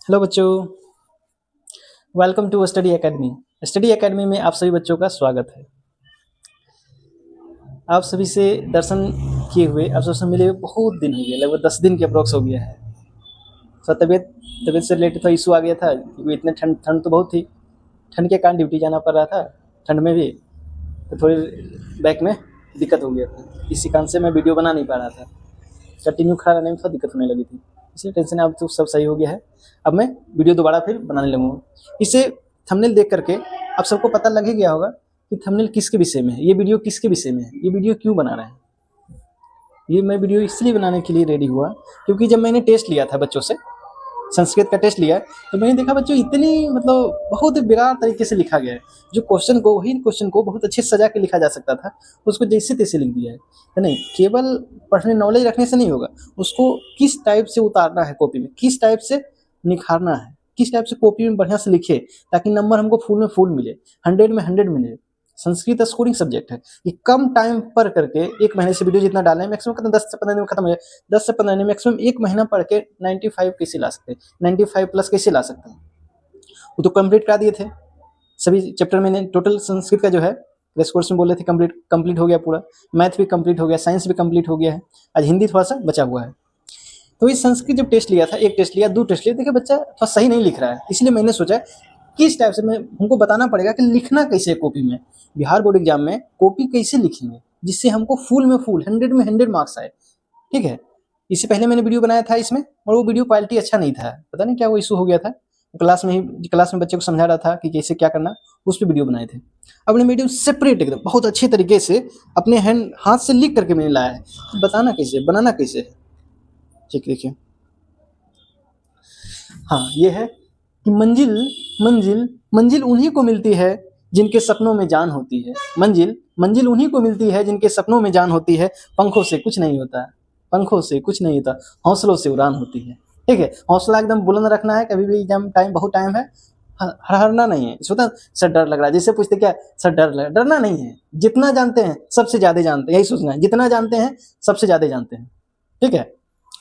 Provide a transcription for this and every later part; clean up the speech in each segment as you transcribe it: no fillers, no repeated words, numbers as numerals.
Hello बच्चों, welcome to study academy. Study academy में आप सभी बच्चों का स्वागत है। आप सभी से दर्शन किए हुए, आप सबसे मिले हुए बहुत दिन हो गए, लगभग 10 दिन के अप्रोक्स हो गया है। तो तबीयत से रिलेटेड थोड़ा इशू आ गया था क्योंकि इतने ठंड तो बहुत थी। ठंड के कारण ड्यूटी जाना पड़ रहा था, ठंड में भी तो थोड़ी बैक में दिक्कत हो गया था। इसी कारण से मैं वीडियो बना नहीं पा रहा था, कंटिन्यू खड़ा रहने में थोड़ा दिक्कत होने लगी थी, इसलिए टेंशन है। अब तो सब सही हो गया है, अब मैं वीडियो दोबारा फिर बनाने लगूँगा। इसे थंबनेल देख करके आप सबको पता लग ही गया होगा कि थंबनेल किसके विषय में है, ये वीडियो किसके विषय में है, ये वीडियो क्यों बना रहे हैं। ये मैं वीडियो इसलिए बनाने के लिए रेडी हुआ क्योंकि जब मैंने टेस्ट लिया था बच्चों से, संस्कृत का टेस्ट लिया, तो मैंने देखा बच्चों इतनी बहुत बेकार तरीके से लिखा गया है। जो वही क्वेश्चन को बहुत अच्छे सजा के लिखा जा सकता था, उसको जैसे तैसे लिख दिया है। तो नहीं, केवल पढ़ने नॉलेज रखने से नहीं होगा, उसको किस टाइप से उतारना है कॉपी में, किस टाइप से निखारना है, किस टाइप से कॉपी में बढ़िया से लिखे ताकि नंबर हमको फुल में फुल मिले, 100 में 100 मिले। संस्कृत स्कोरिंग सब्जेक्ट है, ये कम टाइम पर करके 1 महीने से वीडियो जितना डालें मैक्सिमम खत्म 10 से 15 दिन में खत्म हो जाए। 10 से 15 दिन मैक्सिमम 1 महीना पढ़ के 95 कैसे ला सकते हैं, 95 प्लस कैसे ला सकते हैं। वो तो कंप्लीट करा दिए थे सभी चैप्टर। मैंने टोटल संस्कृत का जो है प्रेस कोर्स में बोले थे कंप्लीट हो गया पूरा। मैथ भी कंप्लीट हो गया, साइंस भी कंप्लीट हो गया है, आज हिंदी थोड़ा सा बचा हुआ है। तो इस संस्कृत जब टेस्ट लिया था, 1 टेस्ट लिया, 2 टेस्ट लिया, देखिए बच्चा थोड़ा सही नहीं लिख रहा है। इसलिए मैंने सोचा किस टाइप से मैं हमको बताना पड़ेगा कि लिखना कैसे है कॉपी में। बिहार बोर्ड एग्जाम में कॉपी कैसे लिखेंगे जिससे हमको फुल में फुल 100 में 100 मार्क्स आए। ठीक है, इससे पहले मैंने वीडियो बनाया था इसमें, और वो वीडियो क्वालिटी अच्छा नहीं था, पता नहीं क्या वो इशू हो गया था। क्लास में बच्चे को समझा रहा था कि कैसे क्या करना, उस पर वीडियो बनाए थे। अब मैंने वीडियो सेपरेट एकदम बहुत अच्छे तरीके से अपने हाथ से लिख करके मैंने लाया है। बताना कैसे, बनाना कैसे है, ठीक देखिए। हाँ, ये है कि मंजिल मंजिल मंजिल उन्हीं को मिलती है जिनके सपनों में जान होती है। मंजिल उन्हीं को मिलती है जिनके सपनों में जान होती है। पंखों से कुछ नहीं होता, पंखों से कुछ नहीं होता, हौसलों से उड़ान होती है। ठीक है, हौसला एकदम बुलंद रखना है। कभी भी एग्जाम टाइम बहुत टाइम है, हरना नहीं है। सोता सर डर लग रहा है, जैसे पूछते क्या सर डर लग, डरना नहीं है। जितना जानते हैं सबसे ज्यादा जानते हैं, यही सोचना है, जितना जानते हैं सबसे ज्यादा जानते हैं। ठीक है,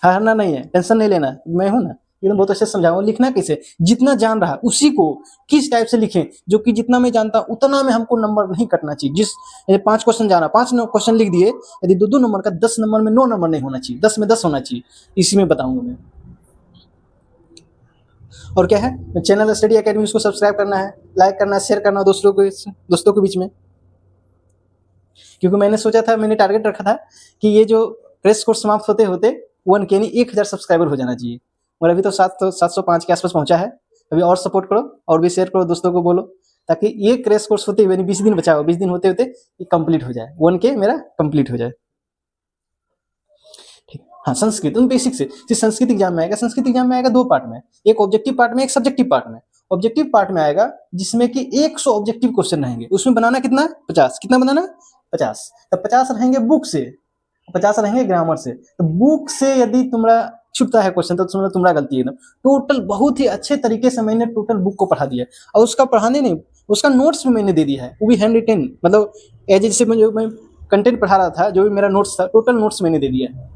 हारना नहीं है, टेंशन नहीं लेना। मैं हूं ना, एकदम बहुत अच्छे से समझाऊंगा। लिखना कैसे, जितना जान रहा उसी को किस टाइप से लिखें, जो कि जितना मैं जानता उतना में हमको नंबर नहीं कटना चाहिए। 5 क्वेश्चन जाना, 5 क्वेश्चन लिख दिए, यदि 2 नंबर का 10 नंबर में 9 नंबर नहीं होना चाहिए, 10 में 10 होना चाहिए। इसी में बताऊंगा मैं। और क्या है, चैनल स्टडी एकेडमी, उसको सब्सक्राइब करना है, लाइक करना है, शेयर करना है दोस्तों के बीच में। क्योंकि मैंने सोचा था, मैंने टारगेट रखा था कि ये जो प्रेस कोर्स समाप्त होते होते 1K नहीं 1000 सब्सक्राइबर हो जाना चाहिए, और अभी तो 705 के आसपास पहुंचा है। अभी और सपोर्ट करो और भी शेयर करो, दोस्तों को बोलो, ताकि ये क्रेश कोर्स होते हुए 20 दिन बचा हो, 20 दिन होते होते ये कंप्लीट हो जाए, 1K मेरा कंप्लीट हो जाए। ठीक, हाँ, संस्कृत उन बेसिक से संस्कृत एग्जाम में आएगा। संस्कृत एग्जाम में आएगा 2 पार्ट में, एक ऑब्जेक्टिव पार्ट में, एक सब्जेक्टिव पार्ट में। ऑब्जेक्टिव पार्ट में आएगा जिसमें कि 100 ऑब्जेक्टिव क्वेश्चन रहेंगे, उसमें बनाना कितना, 50। कितना बनाना, 50। तो 50 रहेंगे बुक से, 50 रहेंगे ग्रामर से। तो बुक से यदि तुम्हारा छूटता है क्वेश्चन तो तुम्हारा गलती है एकदम। टोटल बहुत ही अच्छे तरीके से मैंने टोटल बुक को पढ़ा दिया, और उसका पढ़ाने नहीं, उसका नोट्स भी मैंने दे दिया है, वो भी हैंड रिटेन, मतलब एज जैसे मैं कंटेंट पढ़ा रहा था, जो भी मेरा नोट्स था, टोटल नोट्स मैंने दे दिया है।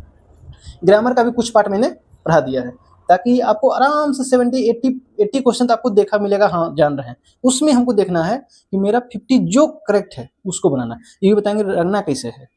ग्रामर का भी कुछ पार्ट मैंने पढ़ा दिया है, ताकि आपको आराम से 70-80 क्वेश्चन तो आपको देखा मिलेगा, हाँ जान रहे हैं। उसमें हमको देखना है कि मेरा 50 जो करेक्ट है उसको बनाना। ये भी बताएंगे रखना कैसे है,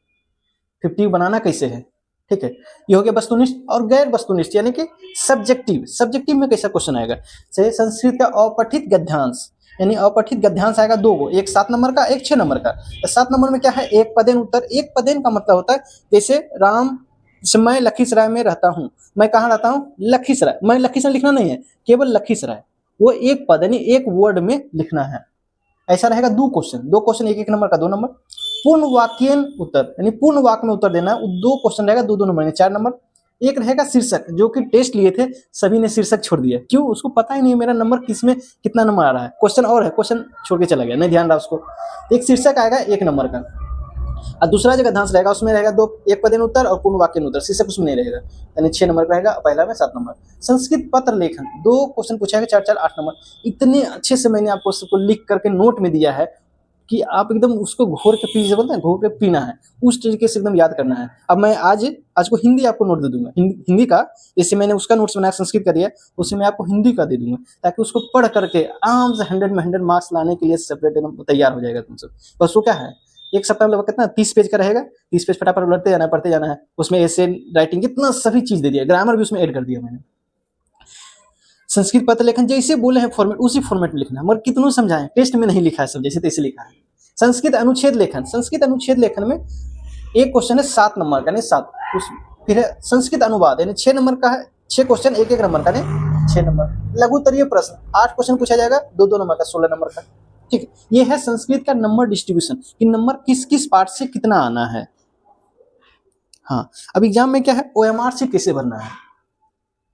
50 बनाना कैसे है। ठीक है, ये हो गया वस्तुनिष्ठ और गैर वस्तुनिष्ठ, यानी कि सब्जेक्टिव में कैसा क्वेश्चन आएगा। जैसे संस्कृत का अपठित गद्यांश, यानी अपठित गद्यांश आएगा 2 गो, एक 7 नंबर का, एक 6 नंबर का। 7 नंबर में क्या है, एक पदेन उत्तर। एक पदेन का मतलब होता है जैसे मैं लखीसराय में रहता हूँ, मैं कहाँ रहता हूँ, लखीसराय। मैं लखीसराय लिखना नहीं है, केवल लखीसराय, वो एक पद यानी एक वर्ड में लिखना है। ऐसा रहेगा 2 क्वेश्चन, एक नंबर का 2 नंबर। पूर्ण वाक्यन उत्तर, यानी पूर्ण वाक्य में उत्तर देना है, 2 क्वेश्चन रहेगा, 2 नंबर यानी 4 नंबर। एक रहेगा शीर्षक, जो कि टेस्ट लिए थे सभी ने शीर्षक छोड़ दिया, क्यों, उसको पता ही नहीं मेरा नंबर किस में कितना नंबर आ रहा है। क्वेश्चन और है, क्वेश्चन छोड़ के चला गया, नहीं ध्यान रहा उसको। एक शीर्षक आएगा 1 नंबर का, और दूसरा जो गद्यांश रहेगा उसमें रहेगा 2, एक पदेन उत्तर और पूर्ण वाक्यन उत्तर। शीर्षक उसमें नहीं रहेगा, यानी 6 नंबर का रहेगा, पहला में 7 नंबर। संस्कृत पत्र लेखन 2 क्वेश्चन पूछा है, 4-4 8 नंबर। इतने अच्छे से मैंने आपको सबको लिख करके नोट में दिया है कि आप एकदम उसको घोर के पी, बोलते हैं घोर के पीना है, उस तरीके से एकदम याद करना है। अब मैं आज आज को हिंदी आपको नोट दे दूंगा, हिंदी का, जैसे मैंने उसका नोट्स बनाया संस्कृत का दिया, उसे मैं आपको हिंदी का दे दूंगा, ताकि उसको पढ़ करके आराम से 100 में 100 मार्क्स लाने के लिए सेपरेट एकदम तैयार हो जाएगा तुम सब। बस वो क्या है, एक सप्ताह में लगभग कितना 30 पेज का रहेगा, 30 पेज फटाफट उलटते जाना है, पढ़ते जाना है, उसमें ऐसे राइटिंग कितना सभी चीज दे दिया, ग्रामर भी उसमें ऐड कर दिया मैंने। संस्कृत पत्र लेखन जैसे बोले हैं फॉर्मेट, उसी फॉर्मेट में लिखना है, मगर कितनों समझाएं, टेस्ट में नहीं लिखा है सब जैसे तैसे लिखा है। संस्कृत अनुच्छेद लेखन, संस्कृत अनुच्छेद लेखन में एक क्वेश्चन है 7 नंबर का, नहीं 7, उस फिर है संस्कृत अनुवाद, यानी 6 नंबर का है, 6 क्वेश्चन, एक एक नंबर का, नहीं 6 नंबर। लघुत्तरीय प्रश्न 8 क्वेश्चन पूछा जाएगा, 2-2 नंबर का, 16 नंबर का। ठीक है, ये है संस्कृत का नंबर डिस्ट्रीब्यूशन, कि नंबर किस किस पार्ट से कितना आना है। हाँ, अब एग्जाम में क्या है, ओएमआर शीट कैसे भरना है,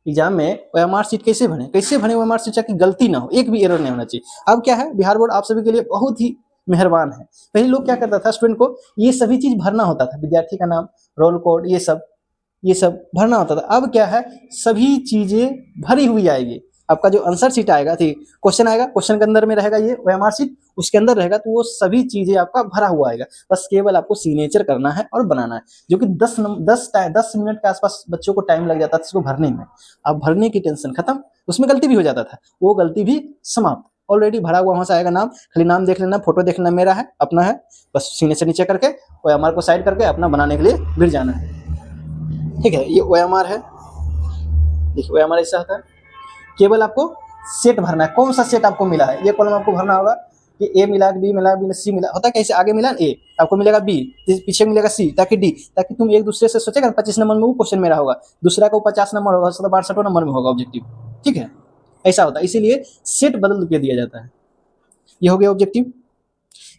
एग्जाम में ओएमआर शीट कैसे भरे ओएमआर शीट, ताकि गलती ना हो, एक भी एरर नहीं होना चाहिए। अब क्या है, बिहार बोर्ड आप सभी के लिए बहुत ही मेहरबान है। पहले लोग क्या करता था, स्टूडेंट को ये सभी चीज भरना होता था, विद्यार्थी का नाम, रोल कोड, ये सब भरना होता था। अब क्या है, सभी चीजें भरी हुई आएगी। आपका जो आंसर शीट आएगा, ठीक, क्वेश्चन आएगा, क्वेश्चन के अंदर में रहेगा ये ओएमआर शीट, उसके अंदर रहेगा, तो वो सभी चीजें आपका भरा हुआ आएगा। बस केवल आपको सिग्नेचर करना है और बनाना है, जो कि 10 मिनट के आसपास बच्चों को टाइम लग जाता था इसको भरने में। अब भरने की टेंशन खत्म, उसमें गलती भी हो जाता था, वो गलती भी समाप्त, ऑलरेडी भरा हुआ वहां से आएगा नाम, खाली नाम देख लेना, फोटो देख लेना, मेरा है, अपना है, बस सिग्नेचर नीचे करके ओएमआर को साइड करके अपना बनाने के लिए गिर जाना है। ठीक है, ये ओएमआर है, देखिए ओएमआर ऐसा होता है। केवल आपको सेट भरना है, कौन सा सेट आपको मिला है, ये कॉलम आपको भरना होगा कि ए मिला, बी मिला, सी मिला, होता है कैसे, आगे मिला ए, आपको मिलेगा बी, पीछे मिलेगा सी, ताकि डी, ताकि तुम एक दूसरे से सोचेगा 25 नंबर में वो क्वेश्चन मेरा होगा, दूसरा को 50 नंबर होगा, 62 नंबर में होगा ऑब्जेक्टिव। ठीक है, ऐसा होता है, इसीलिए सेट बदल के दिया जाता है। ये हो गया ऑब्जेक्टिव।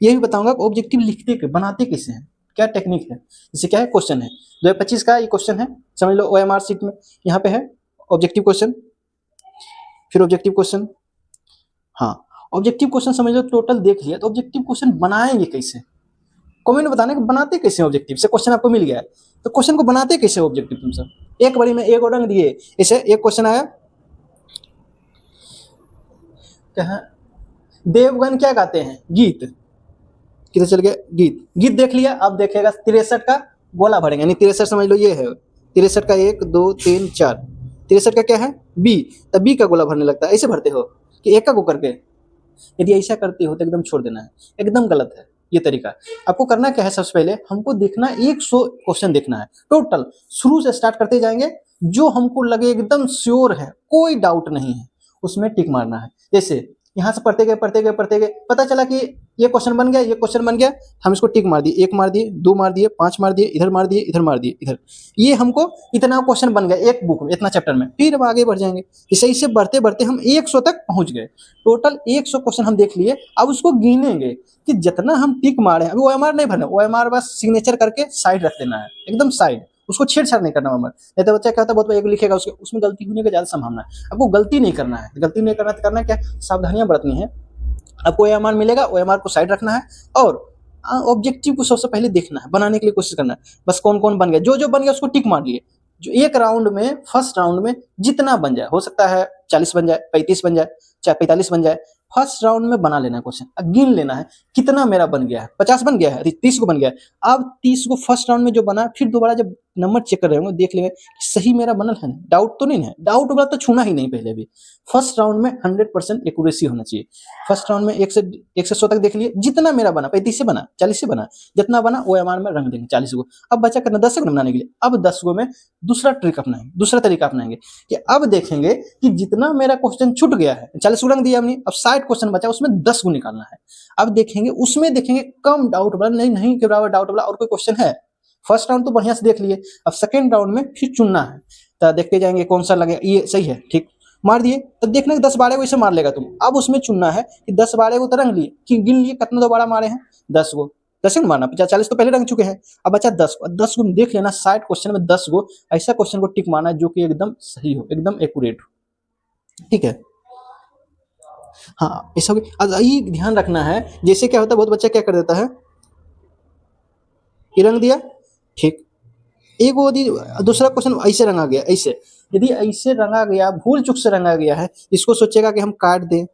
ये भी बताऊंगा ऑब्जेक्टिव लिखते बनाते कैसे हैं, क्या टेक्निक है। जैसे क्या है, क्वेश्चन है 2025 का, ये क्वेश्चन है, समझ लो ओएमआर शीट में, यहाँ पे है ऑब्जेक्टिव क्वेश्चन, फिर ऑब्जेक्टिव क्वेश्चन। हाँ, ऑब्जेक्टिव क्वेश्चन समझ लो, टोटल देख लिया, तो ऑब्जेक्टिव क्वेश्चन बनाएंगे कैसे, कमेंट में बताने बनाते कैसे ऑब्जेक्टिव से, क्वेश्चन आपको मिल गया है तो क्वेश्चन को बनाते कैसे ऑब्जेक्टिव तुम सब। एक बारी में एक और रंग दिए, इसे एक क्वेश्चन आया, कहा देवगन क्या गाते हैं, गीत, किधर चल गया, गीत देख लिया। अब देखेगा 63 का गोला भरेंगे, यानी 63 समझ लो ये है, 63 का 1 2 3 4, 63 का क्या है बी, तब बी का गोला भरने लगता है। ऐसे भरते हो कि एक का को करके, यदि ऐसा करते हो तो एकदम छोड़ देना है, एकदम गलत है ये तरीका। आपको करना क्या है, सबसे पहले हमको देखना 100 क्वेश्चन देखना है टोटल, शुरू से स्टार्ट करते जाएंगे, जो हमको लगे एकदम श्योर है, कोई डाउट नहीं है, उसमें टिक मारना है। जैसे यहाँ से पढ़ते गए पता चला कि ये क्वेश्चन बन गया, ये क्वेश्चन बन गया, हम इसको टिक मार दिए, 1 मार दिए, 2 मार दिए, 5 मार दिए, इधर मार दिए, इधर मार दिए, इधर, ये हमको इतना क्वेश्चन बन गया एक बुक में, इतना चैप्टर में। फिर अब आगे बढ़ जाएंगे, इसे इससे बढ़ते बढ़ते हम 100 तक पहुंच गए, टोटल 100 क्वेश्चन हम देख लिए। अब उसको गिनेंगे कि जितना हम टिक मारे, अभी ओएमआर नहीं भरना, ओएमआर बस सिग्नेचर करके साइड रख देना है, एकदम साइड, उसको छेड़छाड़ नहीं करना ओएमआर। नहीं तो बच्चा क्या होता है, बहुत एक लिखेगा, उसमें गलती होने का ज्यादा संभावना है। आपको गलती नहीं करना है, गलती नहीं करना तो करना क्या, सावधानियां बरतनी है। आपको ओएमआर मिलेगा, ओएमआर को साइड रखना है, और ऑब्जेक्टिव को सबसे पहले देखना है, बनाने के लिए कोशिश करना है। बस कौन कौन बन गया, जो बन गया उसको टिक मार लिए। जो एक राउंड में, फर्स्ट राउंड में जितना बन जाए, हो सकता है 40 बन जाए, 35 बन जाए, चाहे 45 बन जाए, फर्स्ट राउंड में बना लेना है क्वेश्चन, गिन लेना है कितना मेरा बन गया है, 50 बन गया है, 30 को बन गया है। अब 30 को फर्स्ट राउंड में जो बना, फिर दोबारा जब नंबर चेक कर रहे होंगे, देख लेंगे सही मेरा बनल है, डाउट तो नहीं है, डाउट वाला तो छूना ही नहीं पहले भी। फर्स्ट राउंड में 100% एक्यूरेसी होना चाहिए। फर्स्ट राउंड में 1 से 100 तक देख लिए, जितना मेरा बना, 35 से बना, 40 से बना, जितना बना ओएमआर में रंग देंगे 40 को। अब बचा करना 10 को बनाने के लिए, अब 10 को में दूसरा ट्रिक अपनाएंगे, दूसरा तरीका अपनाएंगे कि अब देखेंगे कि जितना मेरा क्वेश्चन छूट गया है, 40 को रंग दिया हमने, अब 60 क्वेश्चन बचा, उसमें 10 को निकालना है। अब देखेंगे, उसमें देखेंगे कम डाउट वाला, नहीं के बराबर डाउट वाला और कोई क्वेश्चन है। फर्स्ट राउंड तो बढ़िया से देख लिए, अब सेकेंड राउंड में फिर चुनना है, तो देखते जाएंगे कौन सा लगे, ये सही है, ठीक मार दिए, तब देखना कि 10-12 को इसे मार लेगा तुम। अब उसमें चुनना है कि 10-12 को तो रंग लिए, कि गिन लिए कितना दोबारा मारे हैं, 10 को, 10 को मारना, 40 तो पहले रंग चुके हैं, अब बचा 10 को, 10 को देख लेना, 60 क्वेश्चन में 10 को ऐसा क्वेश्चन को टिक मारना है जो कि एकदम सही हो, एकदम एक्यूरेट हो। ठीक है, हाँ ऐसा ये ध्यान रखना है। जैसे क्या होता है, बहुत बच्चा क्या कर देता है, ये रंग दिया, ठीक, एक वो दूसरा क्वेश्चन ऐसे रंगा गया, ऐसे, यदि ऐसे रंगा गया, भूल चूक से रंगा गया है, इसको सोचेगा कि हम काट दें,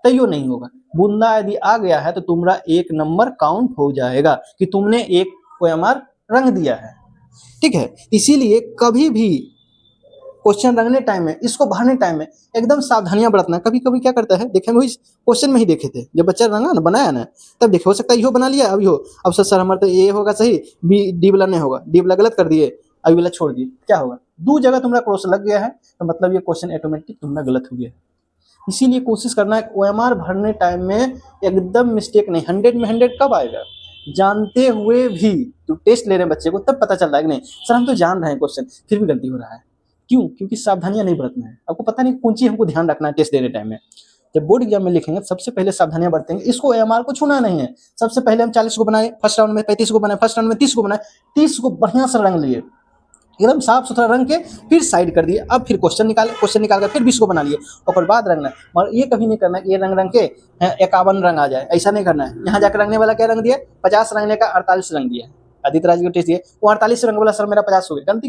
तैयो नहीं होगा। बूंदा यदि आ गया है तो तुम्हारा 1 नंबर काउंट हो जाएगा कि तुमने एक OMR रंग दिया है, ठीक है। इसीलिए कभी भी क्वेश्चन रंगने टाइम में, इसको भरने टाइम में एकदम सावधानियां बरतना। कभी कभी क्या करता है, देखे हम वही क्वेश्चन में ही देखे थे, जब बच्चा रंगा ना, बनाया ना, तब देखे हो सकता है इहो बना लिया, अब इहो, अब सर हमारा तो ए होगा सही, बी डी वाला नहीं होगा, डी वाला गलत कर दिए, अभी वाला छोड़ दिए, क्या होगा, दो जगह तुम्हारा क्रॉस लग गया है, तो मतलब ये क्वेश्चन ऑटोमेटिक तुम्हारा गलत हो गया है। इसीलिए कोशिश करना है OMR भरने टाइम में एकदम मिस्टेक नहीं। 100 में 100 कब आएगा, जानते हुए भी। तो टेस्ट ले रहे हैं बच्चे को, तब पता चल रहा है कि नहीं सर हम तो जान रहे हैं क्वेश्चन, फिर भी गलती हो रहा है। क्यों? क्योंकि सावधानियां नहीं बरतना है। आपको पता नहीं कौन चीज हमको ध्यान रखना है टेस्ट देने टाइम में। जब बोर्ड एग्जाम में लिखेंगे सबसे पहले सावधानियां बरतेंगे, इसको OMR को छूना नहीं है। सबसे पहले हम 40 को बनाए, फर्स्ट राउंड में 35 को बनाए, फर्स्ट राउंड में 30 को बनाए, 30 को बढ़िया से रंग लिए, एकदम साफ सुथरा रंग के, फिर साइड कर दिए। अब फिर क्वेश्चन निकाल कर फिर 20 को बना लिए, और बाद रंगना है। और ये कभी नहीं करना है ये रंग के 51 रंग आ जाए, ऐसा नहीं करना है। यहाँ जाकर रंगने वाला क्या रंग दिया, 50 रंगने का 48 रंग दिया। आदित्य राज को टेस्ट दिए, वो 48 रंग वाला सर मेरा 50 हो गया, गलती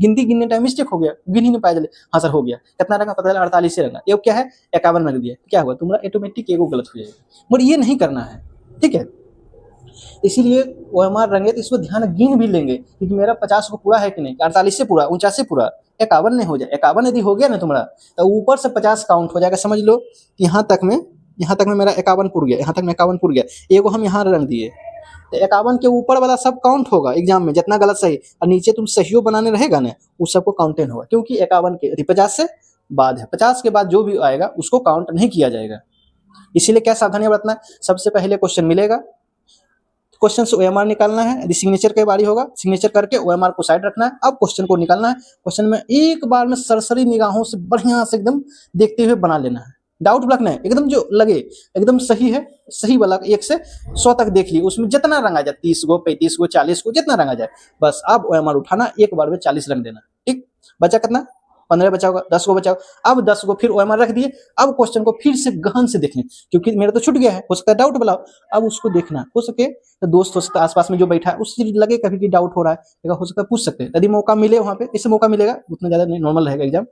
गिनती गिनने टाइम मिस्टेक हो गया, गिन ही नहीं पाया, हाँ सर हो गया, कितना रंगा पता चला 48 रंगा, ये क्या है 51 रंग दिया, क्या हुआ तुम्हारा ऑटोमेटिक एगो गलत हो जाएगा। मगर ये नहीं करना है, ठीक है। इसीलिए OMR रंगे तो इसको ध्यान गिन भी लेंगे कि मेरा 50 को पूरा है कि नहीं, 48 से पूरा, 49 से पूरा, 51 नहीं हो जाए। 51 यदि हो गया ना तुम्हारा, तो ऊपर से 50 काउंट हो जाएगा। समझ लो यहाँ तक में मेरा 51 पूर गया, यहाँ तक में 51 पूर गया, एगो हम यहाँ रंग दिए, तो 51 के ऊपर वाला सब काउंट होगा एग्जाम में, जितना गलत सही, और नीचे तुम सही बनाने रहेगा ना उस सबको काउंटेन होगा, क्योंकि 51 के 50 से बाद है, 50 के बाद जो भी आएगा उसको काउंट नहीं किया जाएगा। इसीलिए क्या सावधानियां बरतना, सबसे पहले क्वेश्चन मिलेगा, क्वेश्चन से OMR निकालना है। यदि सिग्नेचर के बारी होगा, सिग्नेचर करके OMR को साइड रखना है। अब क्वेश्चन को निकालना है, क्वेश्चन में एक बार में सरसरी निगाहों से बढ़िया से एकदम देखते हुए बना लेना है। डाउट रखना है, एकदम जो लगे एकदम सही है, सही वाला 1 से 100 तक देख लिए, उसमें जितना रंगा जाए 30 को 35 को 40 को जितना रंगा जाए, बस अब OMR उठाना, एक बार में 40 रंग देना, ठीक। बचा कितना, 15 बचा होगा, 10 को बचा होगा। अब 10 को फिर OMR रख दिए, अब क्वेश्चन को फिर से गहन से देखें, क्योंकि मेरा तो छूट गया है, हो सकता है डाउट वाला, अब उसको देखना। हो सके तो दोस्त हो सकता है आसपास में जो बैठा है उससे लगे कभी कि डाउट हो रहा है, हो सकता है पूछ सकते हैं, यदि मौका मिले वहाँ पे, इससे मौका मिलेगा उतना ज्यादा नहीं, नॉर्मल रहेगा एग्जाम।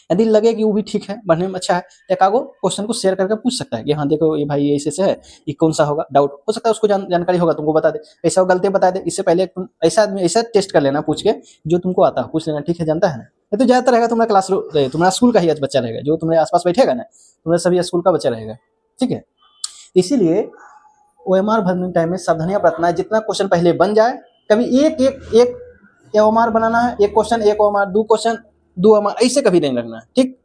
यदि लगे कि वो भी ठीक है, बढ़ने में अच्छा है, एकागो क्वेश्चन को शेयर करके पूछ सकता है कि हाँ देखो ये भाई ऐसे से है, ये कौन सा होगा, डाउट हो सकता है उसको जानकारी होगा, तुमको बता दे, ऐसा गलती बता दे। इससे पहले तुम ऐसा आदमी ऐसा टेस्ट कर लेना पूछ के, जो तुमको आता है पूछ लेना, ठीक है जानता है ना। ये तो ज्यादातर रहेगा तुम्हारा क्लास तुम्हारा स्कूल का ही बच्चा रहेगा, जो तुम्हारे आसपास बैठेगा ना, तुम्हारा सभी स्कूल का बच्चा रहेगा, ठीक है। इसीलिए OMR भरने टाइम में सावधानियां बरतना है, जितना क्वेश्चन पहले बन जाए, कभी एक OMR बनाना है, एक क्वेश्चन एक OMR, 2 क्वेश्चन 2 OMR, ऐसे कभी नहीं रखना है, ठीक।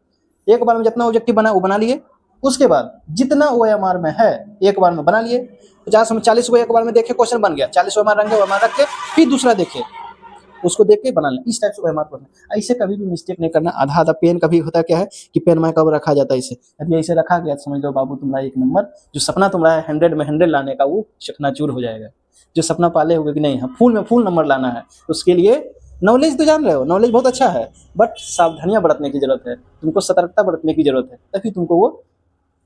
एक बार में जितना ऑब्जेक्टिव बना वो बना लिए, उसके बाद जितना OMR में है एक बार में बना लिए। 50 में 40 को एक बार में देखे क्वेश्चन बन गया, 40 OMR रंगे, OMR रख के फिर दूसरा देखे, उसको देख के बना लें। इस टाइप से OMR पढ़ना, ऐसे कभी भी मिस्टेक नहीं करना। आधा आधा पेन कभी होता क्या है कि पेन में कब रखा जाता है, इसे यदि ऐसे रखा गया समझ लो बाबू तुम्हारा 1 नंबर, जो सपना तुम्हारा है 100 में 100 लाने का, वो चकनाचूर हो जाएगा। जो सपना पाले हुए कि नहीं फुल में फुल नंबर लाना है, उसके लिए नॉलेज तो जान रहे हो, नॉलेज बहुत अच्छा है, बट सावधानियां बरतने की जरूरत है, तुमको सतर्कता बरतने की जरूरत है, तभी तुमको वो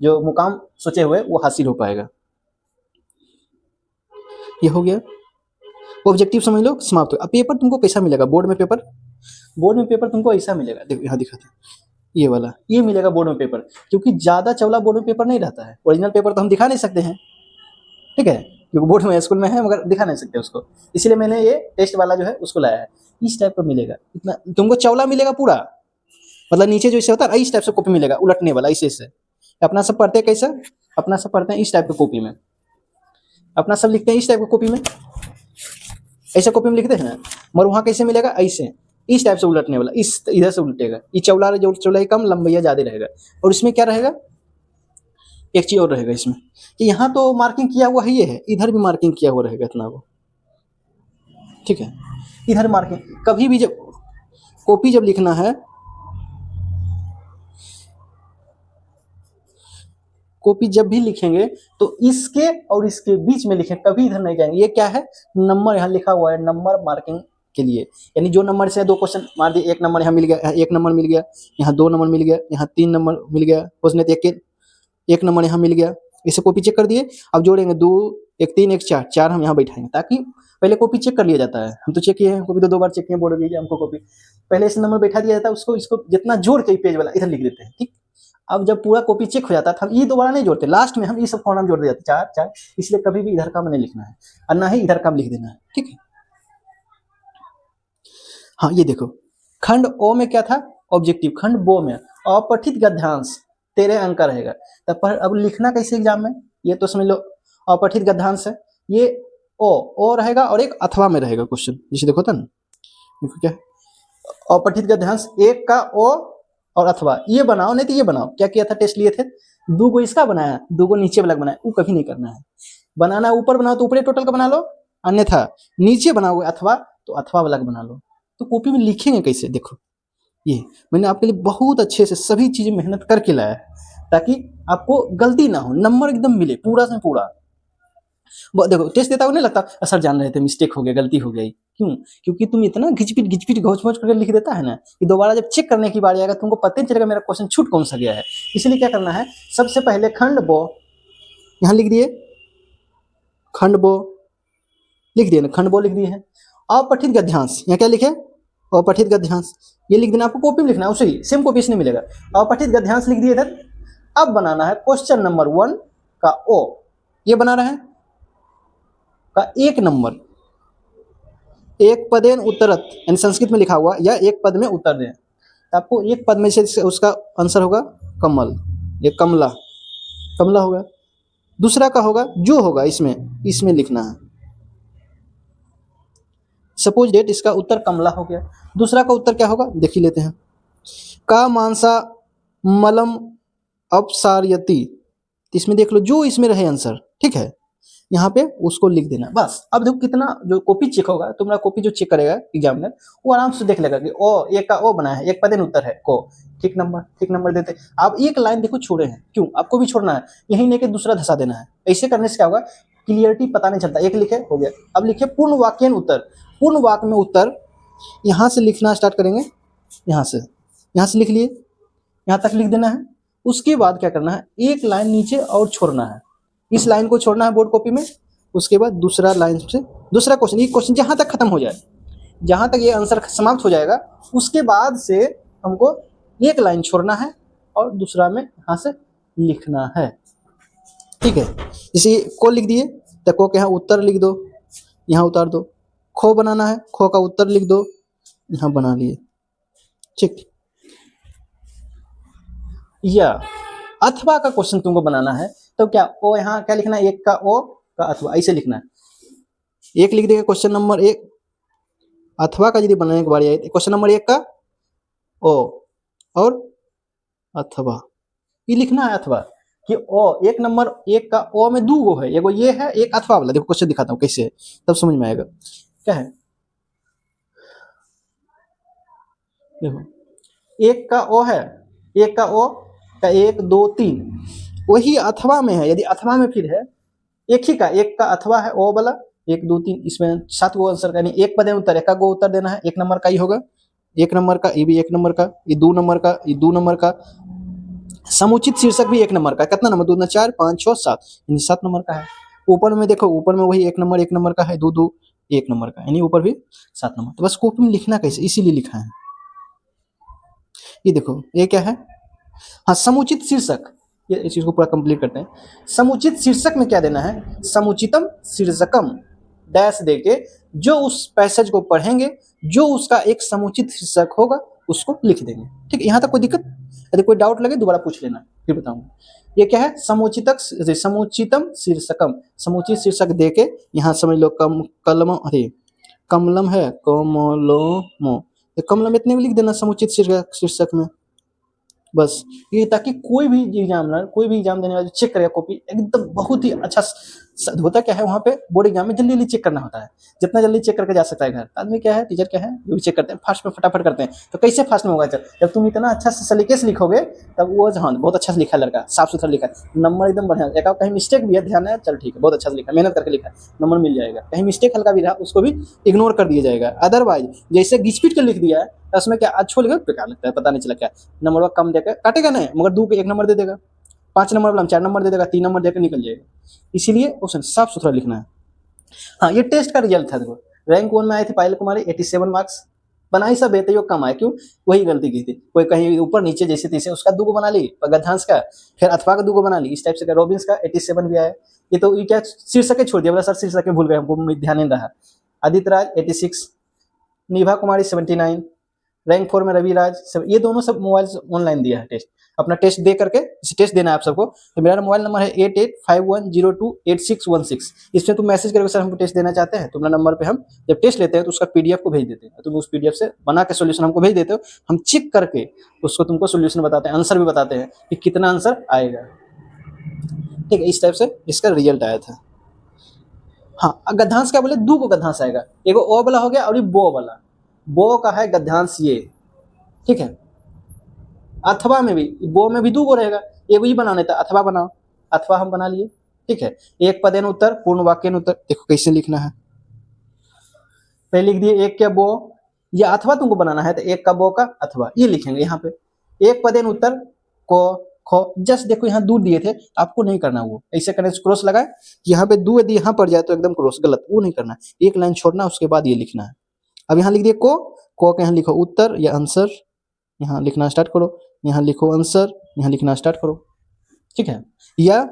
जो मुकाम सोचे हुए वो हासिल हो पाएगा। ये हो गया ऑब्जेक्टिव, समझ लो समाप्त हो। अब पेपर तुमको कैसा मिलेगा, बोर्ड में पेपर तुमको ऐसा मिलेगा, देखो यहाँ दिखाते हैं, ये वाला ये मिलेगा बोर्ड में पेपर, क्योंकि ज्यादा चौड़ा बोर्ड में पेपर नहीं रहता है। ओरिजिनल पेपर तो हम दिखा नहीं सकते हैं, ठीक है, क्योंकि बोर्ड में स्कूल में है मगर दिखा नहीं सकते उसको, इसलिए मैंने ये टेस्ट वाला जो है उसको लाया है। इस टाइप का मिलेगा, इतना तुमको चौड़ा मिलेगा पूरा, मतलब नीचे जो इसे होता है इस टाइप से कॉपी मिलेगा, उलटने वाला ऐसे। अपना सब पढ़ते हैं कैसा, अपना सब पढ़ते हैं इस टाइप की कॉपी में, अपना सब लिखते हैं इस टाइप की कॉपी में, ऐसे कॉपी में लिखते हैं ना, मगर वहाँ कैसे मिलेगा, ऐसे इस टाइप से उलटने वाला, इस इधर से उलटेगा, ये चौड़ाई कम लंबाई ज्यादा रहेगा। और इसमें क्या रहेगा, एक चीज और रहेगा इसमें कि यहाँ तो मार्किंग किया हुआ है, ये है, इधर भी मार्किंग किया हुआ रहेगा इतना वो, ठीक है। इधर मार्किंग कभी भी जब कॉपी जब लिखना है, कॉपी जब भी लिखेंगे तो इसके और इसके बीच में लिखें, कभी इधर नहीं जाएंगे। ये क्या है, नंबर यहाँ लिखा हुआ है, नंबर मार्किंग के लिए, यानी जो नंबर से 2 क्वेश्चन मार दिए, 1 नंबर यहाँ मिल गया, 1 नंबर मिल गया, यहाँ 2 नंबर मिल गया, यहाँ 3 नंबर मिल गया, उसने तो 1 नंबर यहाँ मिल गया, इसे कॉपी चेक कर दिए। अब जोड़ेंगे 2 1 3 1 4 4 हम यहाँ बैठाएंगे, ताकि पहले कॉपी चेक कर लिया जाता है, हम तो चेक किए हैं कॉपी, तो 2 बार चेक किए, बोर्ड दीजिए हमको कॉपी, पहले इस नंबर बैठा दिया जाता है, उसको इसको जितना जोड़ के पेज वाला इधर लिख देते हैं, ठीक। अब जब पूरा कॉपी चेक हो जाता था, हम ये दोबारा नहीं जोड़ते, लास्ट में हम ये सब कॉलम जोड़ देते 4 4, इसलिए कभी भी इधर का नहीं लिखना है और ना ही इधर का लिख देना है, ठीक है। हाँ ये देखो, खंड ओ में क्या था, ऑब्जेक्टिव, खंड बो में अपठित गद्यांश 13 अंक का रहेगा। तब पर अब लिखना कैसे एग्जाम में, ये तो समझ लो अपठित गद्यांश है, ये ओ रहेगा और एक अथवा में रहेगा क्वेश्चन, जैसे देखो था ना, देखो क्या अपठित गद्यांश, एक का ओ और अथवा, ये बनाओ नहीं तो ये बनाओ। क्या किया था, टेस्ट लिए थे, 2 को इसका बनाया, 2 को नीचे वाला बनाया, वो कभी नहीं करना है। बनाना ऊपर बनाओ तो ऊपरी टोटल का बना लो, अन्यथा नीचे बनाओगे अथवा तो अथवा वाला का बना लो। तो कॉपी में लिखेंगे कैसे, देखो ये मैंने आपके लिए बहुत अच्छे से सभी चीजें मेहनत करके लाया है, ताकि आपको गलती ना हो, नंबर एकदम मिले पूरा से पूरा। देखो टेस्ट देता हुआ नहीं लगता सर जान रहे थे मिस्टेक हो गया, गलती हो गई, क्यों, क्योंकि तुम इतना घिचपिट घोच घोच करके लिख देता है ना कि दोबारा जब चेक करने की बारी आएगा तुमको पता नहीं चलेगा मेरा क्वेश्चन छूट कौन सा गया है। इसलिए क्या करना है, सबसे पहले खंड बो यहाँ लिख दिए, खंड बो लिख दिए ना, खंड बो लिख दिए है। अपठित गद्यांश यहाँ क्या लिखे, अपठित गद्यांश, ये लिख देना, आपको कॉपी में लिखना है, उसी सेम कॉपी इसने मिलेगा। अपठित गद्यांश लिख दिए इधर। अब बनाना है क्वेश्चन नंबर 1 का ओ, ये बना रहे हैं का 1 नंबर, एक पदेन उत्तरत, यानी संस्कृत में लिखा हुआ, या एक पद में उत्तर दें। तो आपको एक पद में से उसका आंसर होगा कमल, ये कमला, कमला होगा। दूसरा का होगा जो होगा इसमें लिखना है, सपोज डेट, इसका उत्तर कमला हो गया। दूसरा का उत्तर क्या होगा, देख ही लेते हैं, का मानसा मलम अपसारयति, इसमें देख लो जो इसमें रहे आंसर, ठीक है, यहाँ पे उसको लिख देना बस। अब देखो कितना, जो कॉपी चेक होगा, तुम्हारा कॉपी जो चेक करेगा एग्जामिनर, वो आराम से देख लेगा कि ओ एक का ओ बना है, एक पदेन उत्तर है को, ठीक नंबर देते। आप एक लाइन देखो छोड़े हैं, क्यों, आपको भी छोड़ना है, यही लेके दूसरा धसा देना है। ऐसे करने से क्या होगा, क्लियरिटी पता नहीं चलता, एक लिखे हो गया। अब लिखे पूर्ण वाक्यन उत्तर, पूर्ण वाक्य में उत्तर यहाँ से लिखना स्टार्ट करेंगे, यहाँ से लिख लिए, यहाँ तक लिख देना है। उसके बाद क्या करना है, एक लाइन नीचे और छोड़ना है, इस लाइन को छोड़ना है बोर्ड कॉपी में। उसके बाद दूसरा लाइन से दूसरा क्वेश्चन, ये क्वेश्चन जहां तक खत्म हो जाए, जहां तक ये आंसर समाप्त हो जाएगा, उसके बाद से हमको एक लाइन छोड़ना है और दूसरा में यहाँ से लिखना है, ठीक है। जैसे को लिख दिए तो को के यहाँ उत्तर लिख दो, यहाँ उतार दो। खो बनाना है, खो का उत्तर लिख दो, यहाँ बना लिए, ठीक। या अथवा का क्वेश्चन तुमको बनाना है तो क्या, ओ यहाँ क्या लिखना है, एक का ओ का अथवा, ऐसे लिखना है। एक लिख देगा क्वेश्चन नंबर 1, अथवा का यदि बनाने की बारी आई, क्वेश्चन नंबर 1 का ओ और अथवा, ये लिखना है अथवा कि ओ, एक नंबर 1 का ओ में 2 गो है, एगो ये है, एक अथवा वाला। देखो क्वेश्चन दिखाता हूँ कैसे है, तब समझ में आएगा क्या है। देखो एक का ओ है, एक का ओ का 1 2 3, वही अथवा में है, यदि अथवा में फिर है एक ही का, एक का अथवा है ओ वाला, 1 2 3, इसमें 7 गो आंसर करनी, एक पद उत्तर, एक गो उत्तर देना है, 1 नंबर का ही होगा, 1 नंबर का, ये भी 1 नंबर का, ये 2 नंबर का, ये 2 नंबर का। समुचित शीर्षक भी 1 नंबर का, कितना नंबर, 2 4 5 6 7, यानी 7 नंबर का है। ऊपर में देखो, ऊपर में वही 1 नंबर का है, 2 2 1 नंबर का, यानी ऊपर भी 7 नंबर। तो बस कॉपी में लिखना कैसे, इसीलिए लिखा है। ये देखो ये क्या है, हाँ समुचित शीर्षक, ये इस चीज को पूरा कंप्लीट करते हैं। समुचित शीर्षक में क्या देना है, समुचितम शीर्षकम डैश देके जो उस पैसेज को पढ़ेंगे, जो उसका एक समुचित शीर्षक होगा उसको लिख देंगे, ठीक है। यहाँ तक कोई दिक्कत, यदि कोई डाउट लगे दोबारा पूछ लेना, फिर बताऊंगा। ये क्या है, समुचितम शीर्षकम, समुचित शीर्षक देके यहाँ समझ लो कलम, अरे कमलम है, कमलोमो, कमलम इतने में लिख देना समुचित शीर्षक में, बस ये, ताकि कोई भी एग्जाम देने वाला चेक करेगा कॉपी, एकदम बहुत ही अच्छा होता क्या है, वहाँ पे बोर्ड एग्जाम में जल्दी चेक करना होता है, जितना जल्दी चेक करके जा सकता है घर। आदमी क्या है, टीचर क्या है, जो भी चेक करते हैं फास्ट में फटाफट करते हैं। तो कैसे फास्ट में होगा, जब तुम इतना अच्छा सलीके से लिखोगे तब वो, हाँ बहुत अच्छा से लिखा है लड़का, साफ सुथरा लिखा है, नंबर एकदम बढ़िया। एक कहीं मिस्टेक भी है, ध्यान है, चल ठीक है, बहुत अच्छा से लिखा, मेहनत करके लिखा है, नंबर मिल जाएगा। कहीं मिस्टेक हल्का भी रहा उसको भी इग्नोर कर दिया जाएगा। अदरवाइज जैसे घिचपिट के लिख दिया है तो उसमें क्या अच्छो लिखा, बेकार लगता है, पता नहीं चला क्या, नंबर कम देकर काटेगा नहीं, मगर 2 के 1 नंबर दे देगा, 5 नंबर वाला 4 नंबर दे देगा, 3 नंबर देकर निकल जाएगा। इसीलिए क्वेश्चन साफ सुथरा लिखना है। हाँ ये टेस्ट का रिजल्ट था, देखो रैंक 1 में आई थी पायल कुमारी 87 मार्क्स, बनाई सब है तो कम आए, क्यों? वही गलती की थी, कोई कहीं ऊपर नीचे जैसे तैसे उसका दूगो बना ली, गद्यांश का, फिर अथवा का दूगो बना ली, इस टाइप से। रॉबिन्स का 87 भी आया। ये क्या शीर्षक छोड़ दिया, बोला सर शीर्षक भूल गए, हमको ध्यान नहीं रहा। आदित्य राज 86, निभा कुमारी 79, रैंक 4 में रवि राज। ये दोनों सब मोबाइल से ऑनलाइन दिया है टेस्ट, अपना टेस्ट दे करके, टेस्ट देना है आप सबको। तो मेरा मोबाइल नंबर है 8851028616। इसमें तुम मैसेज करके सर हमको टेस्ट देना चाहते हैं, तुम्हारा नंबर पे हम जब टेस्ट लेते हैं तो उसका पीडीएफ को भेज देते हैं, तुम उस पीडीएफ से बना के सोल्यूशन हमको भेज देते हो, हम चेक करके उसको तुमको सोल्यूशन बताते हैं, आंसर भी बताते हैं कि कितना आंसर आएगा। ठीक है, इस टाइप से इसका रिजल्ट आया था। हाँ, गद्यांश क्या बोले, दो को गद्यांश आएगा, एगो ओ वाला हो गया और ये बो वाला। बो का है गद्यांश ये, ठीक है। अथवा में भी, बो में भी दो गो रहेगा, एगो ही बनाने था, अथवा बनाओ, अथवा हम बना लिए, ठीक है। एक पदेन उत्तर, पूर्ण वाक्य उत्तर। देखो कैसे लिखना है, पहले लिख दिए एक क्या बो, या अथवा तुमको बनाना है तो एक का बो का अथवा, ये लिखेंगे यहाँ पे। एक पदेन उत्तर को खो, जस्ट देखो यहाँ दूर दिए थे, आपको नहीं करना, वो ऐसे करने से क्रॉस लगाए, यहाँ पे दो यदि यहाँ पड़ जाए तो एकदम क्रॉस, गलत, वो नहीं करना, एक लाइन छोड़ना, उसके बाद ये लिखना है। अब यहाँ लिख दिए को के यहाँ लिखो उत्तर या आंसर, यहाँ लिखना स्टार्ट करो, यहाँ लिखो आंसर, यहाँ लिखना स्टार्ट करो, ठीक है। या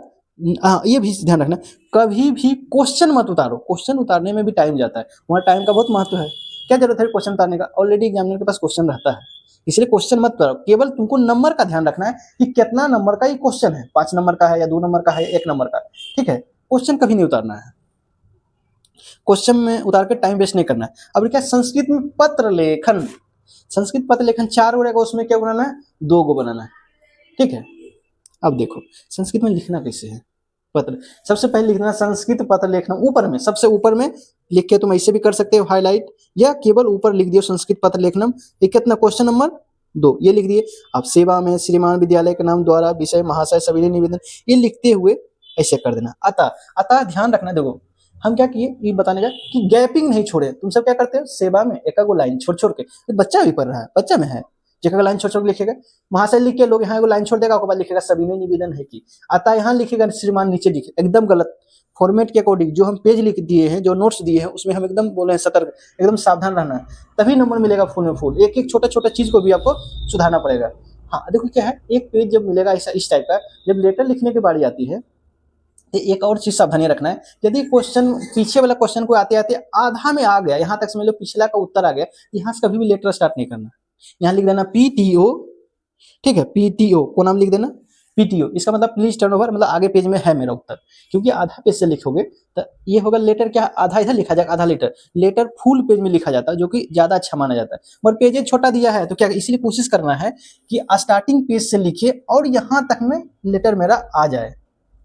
ये भी ध्यान रखना, कभी भी क्वेश्चन मत उतारो, क्वेश्चन उतारने में भी टाइम जाता है, वहाँ टाइम का बहुत महत्व है। क्या जरूरत है क्वेश्चन उतारने का, ऑलरेडी एग्जामिनर के पास क्वेश्चन रहता है, इसलिए क्वेश्चन मत करो। केवल तुमको नंबर का ध्यान रखना है कि कितना नंबर का ये क्वेश्चन है, 5 नंबर का है या 2 नंबर का है, 1 नंबर का, ठीक है। क्वेश्चन कभी नहीं उतारना है, क्वेश्चन में उतार के टाइम वेस्ट नहीं करना है। अब क्या संस्कृत में पत्र लेखन, संस्कृत पत्र लेखन 4 हो रहेगा, उसमें क्या बनाना है, 2 गो बनाना है, ठीक है। अब देखो संस्कृत में लिखना कैसे है, पत्र सबसे पहले लिखना संस्कृत पत्र लेखन, ऊपर में, सबसे ऊपर में लिख के तुम ऐसे भी कर सकते हो हाईलाइट, या केवल ऊपर लिख दियो संस्कृत पत्र लेखनम, ये कितना क्वेश्चन नंबर 2, ये लिख दिए। अब सेवा में श्रीमान विद्यालय के नाम द्वारा विषय महाशय सविनय निवेदन, ये लिखते हुए ऐसे कर देना। अतः ध्यान रखना, देखो हम क्या किए ये बताने का कि गैपिंग नहीं छोड़े। तुम सब क्या करते हो, सेवा में एक लाइन छोड़ छोड़ के, तो बच्चा भी पढ़ रहा है, बच्चा में है, जगह लाइन छोड़ छोड़ के लिखेगा, महाशय लिख के लोग यहाँ एगो लाइन छोड़ देगा, उसके बाद लिखेगा सविनय निवेदन है कि, अतः यहाँ लिखेगा श्रीमान, नीचे लिखे, एकदम गलत फॉर्मेट के अकॉर्डिंग। जो हम पेज लिख दिए हैं, जो नोट्स दिए हैं, उसमें हम एकदम बोले हैं सतर्क, एकदम सावधान रहना है, तभी नंबर मिलेगा फुल में फुल। एक एक छोटा छोटा चीज को भी आपको सुधारना पड़ेगा। हाँ देखो क्या है, एक पेज जब मिलेगा ऐसा इस टाइप का, जब लेटर लिखने की बारी आती है तो एक और चीज सावधानी रखना है, यदि क्वेश्चन पीछे वाला क्वेश्चन को आते आते आधा में आ गया, यहाँ तक समझ लो पिछला का उत्तर आ गया, यहाँ से कभी भी लेटर स्टार्ट नहीं करना। यहाँ लिख देना पीटीओ, ठीक है, पीटीओ को नाम लिख देना पीटीओ, इसका मतलब प्लीज टर्न ओवर, मतलब आगे पेज में है मेरा उत्तर, क्योंकि आधा पेज से लिखोगे तो ये होगा लेटर क्या, आधा इधर लिखा जाएगा, आधा लेटर फुल पेज में लिखा जाता है, जो कि ज्यादा अच्छा माना जाता है। मगर पेज छोटा दिया है तो क्या, इसलिए कोशिश करना है कि स्टार्टिंग पेज से लिखिए और यहाँ तक में लेटर मेरा आ जाए,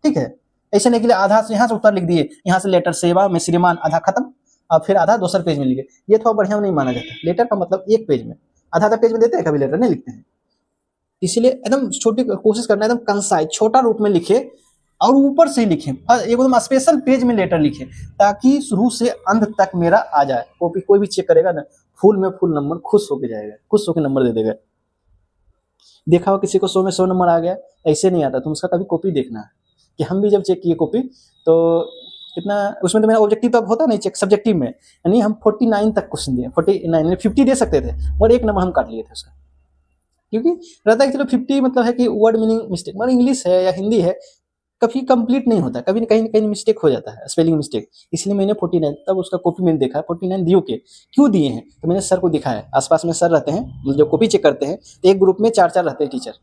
ठीक है। ऐसे नहीं कि आधा से यहाँ से उत्तर लिख दिए, यहाँ से लेटर सेवा में श्रीमान, आधा खत्म, और फिर आधा दूसरे पेज में लिखे, ये थोड़ा बढ़िया नहीं माना जाता। लेटर का मतलब एक पेज में, आधा पेज में देते हैं, कभी लेटर नहीं लिखते हैं, इसीलिए एकदम छोटी कोशिश करना है, एकदम कंसाइज छोटा रूप में लिखे और ऊपर से ही लिखे, एकदम स्पेशल पेज में लेटर लिखे, ताकि शुरू से अंत तक मेरा आ जाए। कॉपी कोई भी चेक करेगा ना, फुल में फुल नंबर खुश होके जाएगा, खुश होकर नंबर दे देगा। देखा हो किसी को 100 में 100 नंबर आ गया, ऐसे नहीं आता, तुम उसका कभी कॉपी देखना है। कि हम भी जब चेक किए कॉपी तो इतना, उसमें तो मेरा ऑब्जेक्टिव तो अब होता नहीं चेक, सब्जेक्टिव में यानी हम 49 तक क्वेश्चन दिए, 49 50 दे सकते थे, और एक नंबर हम काट लिए थे उसका, क्योंकि रहता है चलो 50 मतलब है कि वर्ड मीनिंग मिस्टेक, मगर इंग्लिश है या हिंदी है कभी कंप्लीट नहीं होता, कभी कहीं कहीं मिस्टेक हो जाता है, स्पेलिंग मिस्टेक, इसलिए मैंने 49, तब उसका कॉपी मैंने देखा 49 दियो के क्यों दिए हैं, तो मैंने सर को दिखाया, आसपास में सर रहते हैं जो कॉपी चेक करते हैं, तो एक ग्रुप में 4 रहते हैं टीचर,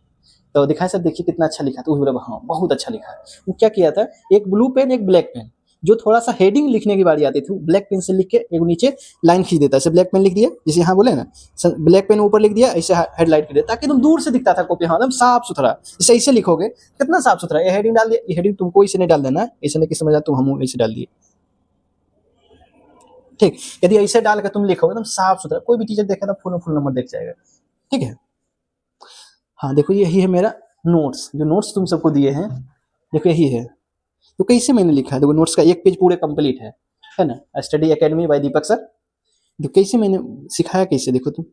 तो दिखाया सर देखिए कितना अच्छा लिखा, तो बोला हाँ बहुत अच्छा लिखा है। वो क्या किया था, एक ब्लू पेन एक ब्लैक पेन, जो थोड़ा सा हेडिंग लिखने की बारी आती थी, ब्लैक पेन से लिख के एक नीचे लाइन खींच देता है, ऐसे ब्लैक पेन लिख दिया, जैसे यहाँ बोले ना ब्लैक पेन ऊपर लिख दिया, ऐसे हेडलाइट कर दिया, ताकि तुम दूर से दिखता था कॉपी, हाँ एकदम साफ सुथरा, जैसे ऐसे लिखोगे कितना साफ सुथरा, ये हेडिंग डाल दिया, ये हेडिंग तुमको इसे नहीं डाल देना, ऐसे नहीं कि समझ तुम हम ऐसे डाल दिए, ठीक। यदि ऐसे डाल के तुम लिखोगे एकदम साफ सुथरा, कोई भी टीचर देखेगा तो फुल नंबर देख जाएगा, ठीक है। हाँ देखो यही है मेरा नोट्स, जो नोट्स तुम सबको दिए हैं, देखो यही है, तो कैसे मैंने लिखा है, देखो नोट्स का एक पेज पूरे कंप्लीट है ना, स्टडी एकेडमी बाय दीपक सर। तो कैसे मैंने सिखाया, कैसे देखो तुम,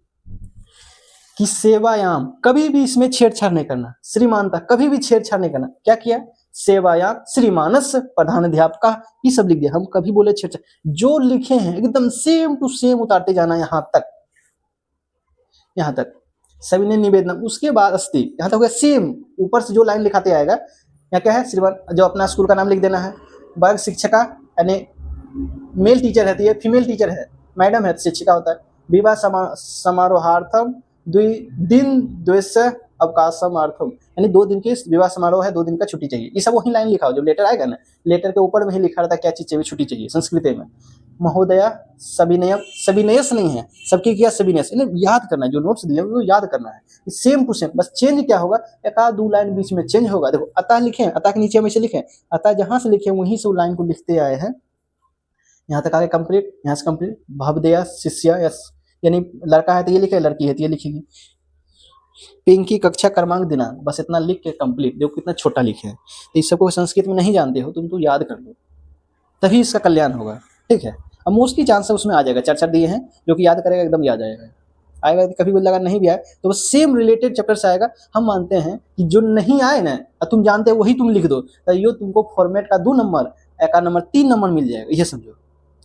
कि सेवायाम कभी भी इसमें छेड़छाड़ नहीं करना, श्रीमान तक कभी भी छेड़छाड़ नहीं करना, क्या किया, सेवायाम श्रीमानस प्रधानाध्यापक, ये सब लिख दिया, हम कभी बोले छेड़छाड़, जो लिखे हैं एकदम सेम टू सेम उतारते जाना यहाँ तक, यहाँ तक सविनय निवेदनम, उसके बाद अस्ति, यहाँ तक हो गया सेम। ऊपर से जो लाइन लिखाते आएगा, यहाँ क्या है, श्रीमान जो अपना स्कूल का नाम लिख देना है। वर्ग शिक्षिका यानी मेल टीचर है तो ये फीमेल टीचर है, मैडम है तो शिक्षिका होता है। विवाह समारोहार्थम दिन द्वैस्य अवकाशमार्थम, यानी 2 दिन के विवाह समारोह है, 2 दिन का छुट्टी चाहिए। ये सब वही लाइन लिखा हो, जब लेटर आएगा ना, लेटर के ऊपर में ही लिखा रहता है क्या चीज़ चाहिए, छुट्टी चाहिए संस्कृत में। महोदया सविनय, सविनयस नहीं है, सबकी किया सविनयस, इन्हें याद करना है, जो नोट्स दिए वो याद करना है, सेम टू सेम। बस चेंज क्या होगा, एक आध 2 लाइन बीच में चेंज होगा। देखो अतः लिखें, अतः के नीचे हम इसे लिखें, अतः जहाँ से लिखे वहीं से लाइन को लिखते आए हैं। यहाँ तक आगे कंप्लीट, यहाँ से कंप्लीट। भवदया शिष्या, यस यानी लड़का है तो ये लिखे, लड़की है तो ये लिखेगी। पिंकी कक्षा क्रमांक दिनांक, बस इतना लिख के कंप्लीट। देखो कितना छोटा लिखे हैं। तो इस सबको संस्कृत में नहीं जानते हो तुम तो याद कर लो, तभी इसका कल्याण होगा। ठीक है, अब मोस्टली चांस उसमें आ जाएगा, 4 दिए हैं, जो कि याद करेगा एकदम याद आएगा। आएगा कभी भी लगा नहीं भी आए तो बस सेम रिलेटेड चैप्टर से आएगा। हम मानते हैं कि जो नहीं आए ना तुम जानते हो वही तुम लिख दो, तो ये तुमको फॉर्मेट का 2 नंबर, एक नंबर 3 नंबर मिल जाएगा, ये समझो।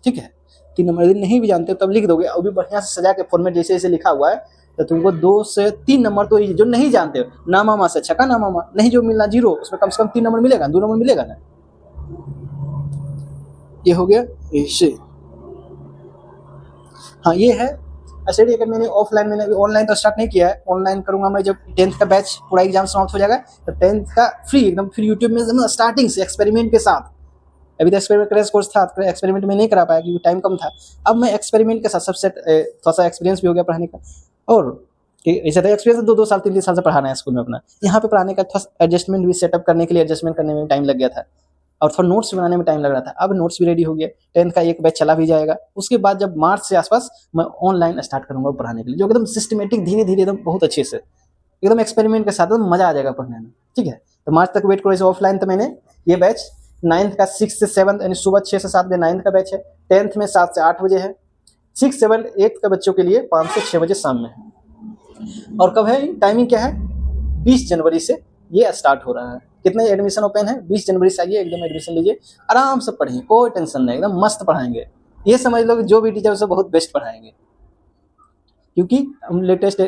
ठीक है, 3 नंबर यदि नहीं भी जानते हो तब लिख दोगे, और भी बढ़िया से सजा के फॉर्मेट जैसे जैसे लिखा हुआ है, तो तुमको 2 से 3 नंबर तो जो नहीं जानते हो, नामामा से अच्छा का नामामा, नहीं जो मिलना 0, उसमें कम से कम 3 नंबर मिलेगा, 2 नंबर मिलेगा ना। ये हो गया ऐसे। हाँ ये है ऐसे। अगर मैंने ऑफलाइन, मैंने अभी ऑनलाइन तो स्टार्ट नहीं किया है, ऑनलाइन करूंगा मैं जब 10th का बैच पूरा एग्जाम समाप्त हो जाएगा, तो 10th का फ्री एकदम फ्री यूट्यूब में स्टार्टिंग से एक्सपेरिमेंट के साथ। अभी तो एक्सपेरिमेंट क्रैश कोर्स था, एक्सपेरिमेंट में नहीं करा पाया क्योंकि टाइम कम था। अब मैं एक्सपेरिमेंट के साथ सबसे थोड़ा सा एक्सपीरियंस भी हो गया पढ़ाने का, और ऐसा था एक्सपीरियंस 2 साल 3 साल से पढ़ाना है स्कूल में अपना। यहाँ पे पढ़ाने का थोड़ा एडजस्टमेंट भी, सेटअप करने के लिए एडजस्टमेंट करने में टाइम लग गया था, और थोड़ा नोट्स बनाने में टाइम लग रहा था। अब नोट्स भी रेडी हो गया, 10th का एक बैच चला भी जाएगा। उसके बाद जब मार्च से आसपास मैं ऑनलाइन स्टार्ट करूंगा पढ़ाने के लिए, जो एकदम सिस्टमेटिक, धीरे धीरे एकदम बहुत अच्छे से, एकदम एक्सपेरिमेंट के साथ एकदम मजा आ जाएगा पढ़ने में। ठीक है, तो मार्च तक वेट करो। इसे ऑफलाइन तो मैंने ये बैच 9th का 6 से 7 यानी सुबह 6 से 7 बजे 9th का बैच है, 10th में 7 से 8 बजे है, 6, 7, 8 का बच्चों के लिए 5 से 6 बजे शाम में है। और कब है, टाइमिंग क्या है, 20 जनवरी से ये स्टार्ट हो रहा है। कितने एडमिशन ओपन है, 20 जनवरी से आइए, एकदम एडमिशन लीजिए, आराम से पढ़िए, कोई टेंशन नहीं, एकदम मस्त पढ़ाएंगे। ये समझ लो कि जो भी टीचर उसे बहुत बेस्ट पढ़ाएंगे, क्योंकि हम लेटेस्ट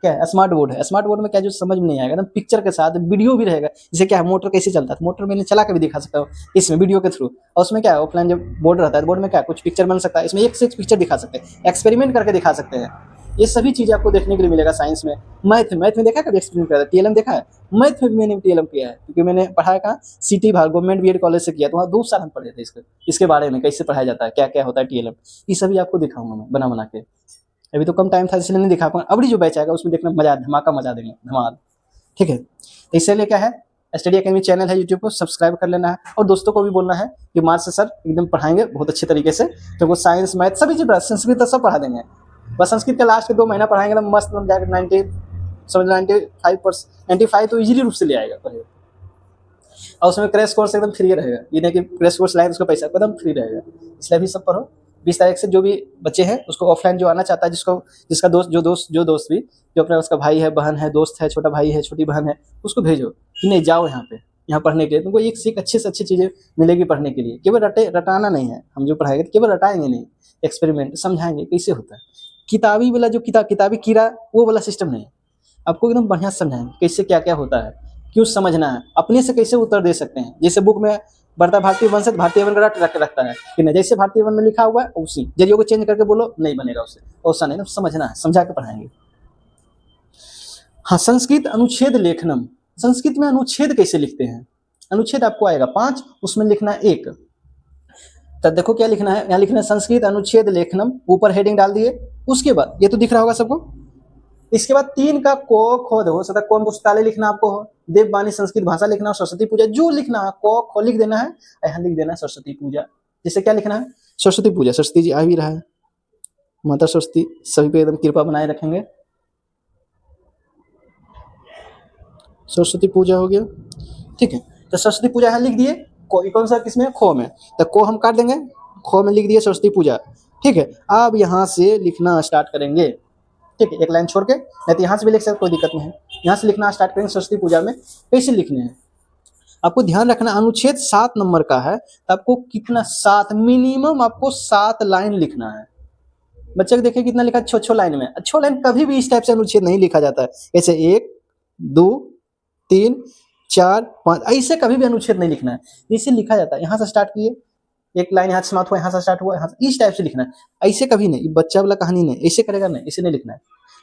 क्या है, स्मार्ट बोर्ड है। स्मार्ट बोर्ड में क्या जो समझ में नहीं आएगा, एकदम पिक्चर के साथ वीडियो भी रहेगा। जैसे क्या है, मोटर कैसे चलता है, मोटर मैंने चला के भी दिखा सकता हूँ इसमें वीडियो के थ्रू। और उसमें क्या है, ऑफलाइन जब बोर्ड रहता है, बोर्ड में क्या कुछ पिक्चर बन सकता है, इसमें एक से एक पिक्चर दिखा सकते हैं, एक्सपेरिमेंट करके दिखा सकते हैं। ये सभी चीज़ आपको देखने के लिए मिलेगा साइंस में। मैथ में देखा कभी एक्सपेरिमेंट करा, TLM देखा है, मैथ में भी मैंने TLM किया है, क्योंकि मैंने पढ़ाया कहाँ, सिटी भाग गवर्नमेंट BEd कॉलेज से किया, तो वहाँ 2 साल हम पढ़े थे इसके बारे में, कैसे पढ़ाया जाता है, क्या क्या होता है TLM, ये सभी आपको दिखाऊंगा मैं बना के। अभी तो कम टाइम था इसलिए नहीं दिखा पाऊंगा, अभी जो बैच आएगा उसमें देखना मजा, धमाका मजा देंगे, धमाल। ठीक है, तो इसलिए क्या है, स्टडी अकेडमी चैनल है यूट्यूब को सब्सक्राइब कर लेना है, और दोस्तों को भी बोलना है कि मार्च से सर एकदम पढ़ाएंगे बहुत अच्छे तरीके से, तो वो साइंस मैथ सभी चीज, संस्कृत सब पढ़ा देंगे। बस संस्कृत के लास्ट के 2 महीना पढ़ाएंगे तो मस्त जाकर 95% तो इजीली रूप से ले आएगा पढ़ेगा। और उसमें क्रैश कोर्स एकदम फ्री रहेगा, ये नहीं कि क्रैश कोर्स लाए उसका पैसा एकदम फ्री रहेगा, इसलिए भी सब पढ़ो। 20 तारीख से जो भी बच्चे हैं उसको ऑफलाइन जो आना चाहता है, जिसका दोस्त भी जो अपना उसका भाई है, बहन है, दोस्त है, छोटा भाई है, छोटी बहन है, उसको भेजो कि नहीं जाओ यहाँ पढ़ने के लिए, तुमको एक से एक अच्छे से अच्छी चीज़ें मिलेगी पढ़ने के लिए। केवल रटाना नहीं है, हम जो पढ़ाएंगे केवल रटाएंगे नहीं, एक्सपेरिमेंट समझाएंगे कैसे होता है। किताबी वाला जो किताबी कीड़ा वो वाला सिस्टम नहीं, आपको एकदम बढ़िया समझाएंगे कैसे क्या क्या होता है, क्यों समझना है, अपने से कैसे उत्तर दे सकते हैं। जैसे बुक में बढ़ता भारतीय वन से भारतीय वन रखता है कि नहीं, जैसे भारतीय वन में लिखा हुआ है उसी जरिए को चेंज करके बोलो नहीं बनेगा उससे, ऐसा नहीं, समझना है, समझा के पढ़ाएंगे। हाँ, संस्कृत अनुच्छेद लेखनम, संस्कृत में अनुच्छेद कैसे लिखते हैं, अनुच्छेद आपको आएगा 5, उसमें लिखना है 1। तब देखो क्या लिखना है, यहाँ लिखना है संस्कृत अनुच्छेद लेखनम, ऊपर हेडिंग डाल दिए। उसके बाद ये तो दिख रहा होगा सबको, इसके बाद 3 का को खो देखो, सदा कौन पुस्तकालय लिखना आपको हो, देववाणी संस्कृत भाषा लिखना, सरस्वती पूजा जो लिखना है को खो लिख देना है, यहाँ लिख देना है सरस्वती पूजा। जैसे क्या लिखना है, सरस्वती पूजा, सरस्वती जी आ भी रहा है, माता सरस्वती सभी पे एकदम कृपा बनाए रखेंगे। सरस्वती पूजा हो गया, ठीक है, तो सरस्वती पूजा यहाँ लिख दिए, कौन सा किसमें, खो में, तो को हम काट देंगे, खो में लिख दिए सरस्वती पूजा। ठीक है, अब यहाँ से लिखना स्टार्ट करेंगे। ठीक है, एक लाइन छोड़ के, नहीं तो यहाँ से भी लिख सकते, कोई दिक्कत नहीं है। यहाँ से लिखना स्टार्ट करेंगे सरस्वती पूजा में। कैसे लिखने हैं आपको ध्यान रखना, अनुच्छेद 7 नंबर का है, तो आपको कितना 7 मिनिमम आपको 7 लाइन लिखना है, बच्चे को देखिए कितना लिखा, छो लाइन में। छो लाइन कभी भी इस टाइप से अनुच्छेद नहीं लिखा जाता है, ऐसे 1 2 3 4 5 ऐसे कभी भी अनुच्छेद नहीं लिखना है, इसे लिखा जाता है। यहाँ से स्टार्ट किए, एक लाइन यहाँ से समाप्त हुआ, यहाँ से स्टार्ट हुआ, यहाँ से, इस टाइप से लिखना है। ऐसे कभी नहीं, बच्चा वाला कहानी नहीं, ऐसे करेगा नहीं, ऐसे नहीं लिखना है।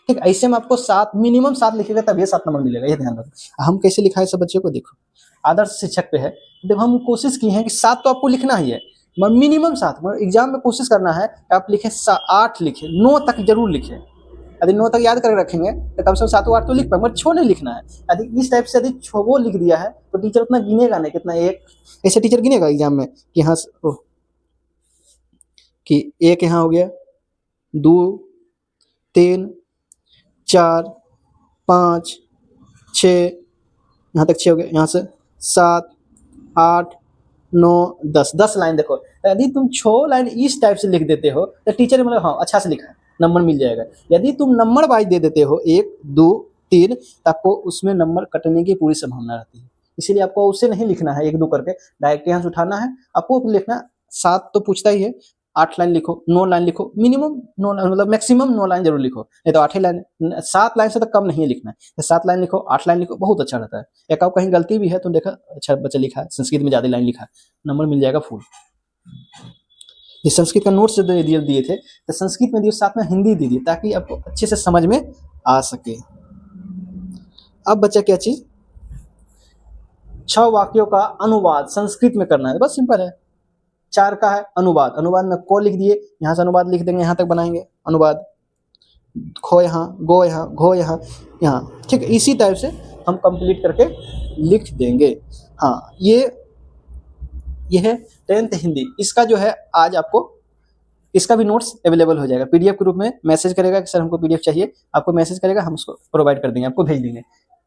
ठीक, ऐसे में आपको 7 मिनिमम 7 लिखेगा तब ये 7 नंबर मिलेगा, ये ध्यान रखो। हम कैसे लिखा है सब बच्चे को देखो, आदर्श शिक्षक पे है। जब हम कोशिश की है कि 7 तो आपको लिखना ही है, मिनिमम 7, मगर एग्जाम में कोशिश करना है कि आप लिखे 8 लिखे, 9 तक जरूर लिखे। यदि 9 तक याद करके रखेंगे तो कम से कम 7 8 तो लिख पाए, मगर 6 नहीं लिखना है। यदि इस टाइप से यदि 6 वो लिख दिया है तो टीचर उतना गिनेगा नहीं, कितना 1, ऐसे टीचर गिनेगा एग्जाम में कि हाँ कि 1 यहाँ हो गया, 2 3 4 5 6, यहाँ तक 6 हो गया, यहाँ से 7 8 9 10, 10 लाइन देखो। यदि तुम 6 लाइन इस टाइप से लिख देते हो तो टीचर मतलब हाँ अच्छा से लिखा है, नंबर मिल जाएगा। यदि तुम नंबर वाइज दे देते हो 1 2 3 तो आपको उसमें नंबर कटने की पूरी संभावना रहती है। इसीलिए आपको उसे नहीं लिखना है 1 2 करके, डायरेक्ट यहाँ से उठाना है। आपको लिखना 7 तो पूछता ही है, 8 लाइन लिखो, 9 लाइन लिखो, मिनिमम 9 लाइन मतलब मैक्सिमम 9 लाइन जरूर लिखो, नहीं तो 8 ही लाइन, 7 लाइन से तो कम नहीं लिखना है। 7 लाइन लिखो, 8 लाइन लिखो, बहुत अच्छा रहता है। एक आप कहीं गलती भी है तो देखा अच्छा बच्चा लिखा है, संस्कृत में ज्यादा लाइन लिखा है, नंबर मिल जाएगा फुल। ये संस्कृत का नोट्स दिए थे तो संस्कृत में दिए, साथ में हिंदी दे दिए ताकि आपको अच्छे से समझ में आ सके। अब बच्चा क्या चीज, 6 वाक्यों का अनुवाद संस्कृत में करना है, बस सिंपल है। 4 का है अनुवाद, अनुवाद में को लिख दिए, यहाँ से अनुवाद लिख देंगे, यहाँ तक बनाएंगे अनुवाद, खो यहाँ, गो यहाँ, घो यहाँ, यहाँ, ठीक है। इसी टाइप से हम कंप्लीट करके लिख देंगे। हाँ, ये है 10th हिंदी। इसका जो है आज आपको इसका भी नोट्स अवेलेबल हो जाएगा पीडीएफ के रूप में। मैसेज करेगा कि सर हमको पीडीएफ चाहिए, आपको मैसेज करेगा, हम उसको प्रोवाइड कर देंगे, आपको भेज देंगे।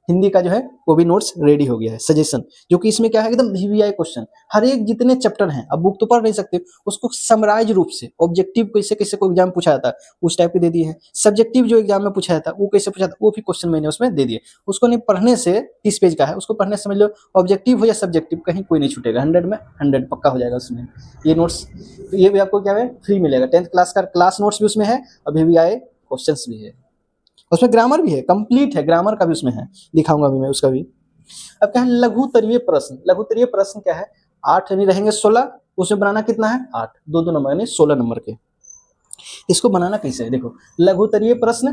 हिंदी का जो है वो भी नोट्स रेडी हो गया है, सजेशन, जो कि इसमें क्या है एकदम वीवीआई क्वेश्चन, हर एक जितने चैप्टर हैं, अब बुक तो पढ़ नहीं सकते, उसको समराइज रूप से ऑब्जेक्टिव कैसे कैसे को एग्जाम पूछा जाता है उस टाइप के दे दिए हैं। सब्जेक्टिव जो एग्जाम में पूछा जाता है वो कैसे पूछा जाता है वो भी क्वेश्चन मैंने उसमें दे दिए। उसको नहीं पढ़ने से, 30 पेज का है, उसको पढ़ने से समझ लो ऑब्जेक्टिव हो या सब्जेक्टिव कहीं कोई नहीं छूटेगा, 100 में 100 पक्का हो जाएगा उसमें। ये नोट्स ये भी आपको क्या है फ्री मिलेगा। 10th क्लास का क्लास नोट्स भी उसमें है और वीवीआई क्वेश्चंस भी है, उसमें ग्रामर भी है, कंप्लीट है, ग्रामर का भी उसमें है, दिखाऊंगा अभी मैं उसका भी। अब क्या है लघुत्तरीय प्रश्न। लघुत्तरीय प्रश्न क्या है, 8 यानी रहेंगे 16, उसमें बनाना कितना है 8, 2 नंबर यानी 16 नंबर के। इसको बनाना कैसे है देखो, लघुत्तरीय प्रश्न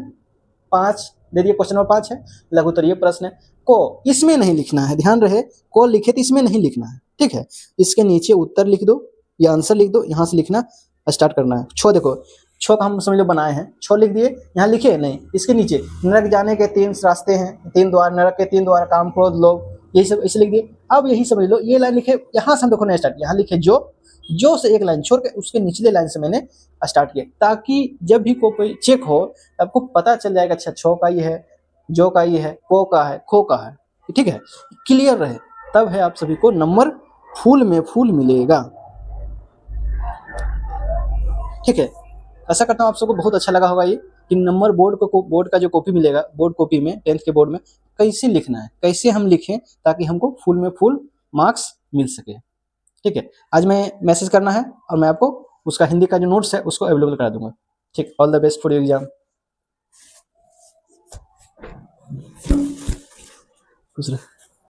5 दे दिए, क्वेश्चन नंबर 5 है लघुत्तरीय प्रश्न है। को इसमें नहीं लिखना है, ध्यान रहे, को लिखे तो इसमें नहीं लिखना है, ठीक है। इसके नीचे उत्तर लिख दो या आंसर लिख दो, यहाँ से लिखना स्टार्ट करना है। छो देखो, छो का हम समझ लो बनाए हैं, छो लिख दिए, यहाँ लिखे नहीं, इसके नीचे नरक जाने के 3 रास्ते हैं, 3 द्वार, नरक के 3 द्वार, काम क्रोध लोभ, यही सब इसे लिख दिए। अब यही समझ लो ये लाइन लिखे, यहाँ से हम देखो नया स्टार्ट, यहाँ लिखे जो से एक लाइन छोड़ के उसके निचले लाइन से मैंने स्टार्ट किया, ताकि जब भी कोई चेक हो आपको पता चल जाएगा अच्छा छो का ये है, जो का ये है, को का है, खो का है, ठीक है, क्लियर रहे, तब है आप सभी को नंबर फुल में फुल मिलेगा, ठीक है। ऐसा करता हूँ आप सबको बहुत अच्छा लगा होगा ये कि नंबर बोर्ड का जो कॉपी मिलेगा, बोर्ड कॉपी में 10th के बोर्ड में कैसे लिखना है, कैसे हम लिखें ताकि हमको फुल में फुल मार्क्स मिल सके, ठीक है। आज मैं मैसेज करना है और मैं आपको उसका हिंदी का जो नोट्स है उसको अवेलेबल करा दूंगा, ठीक। All the best for your exam. दूसरा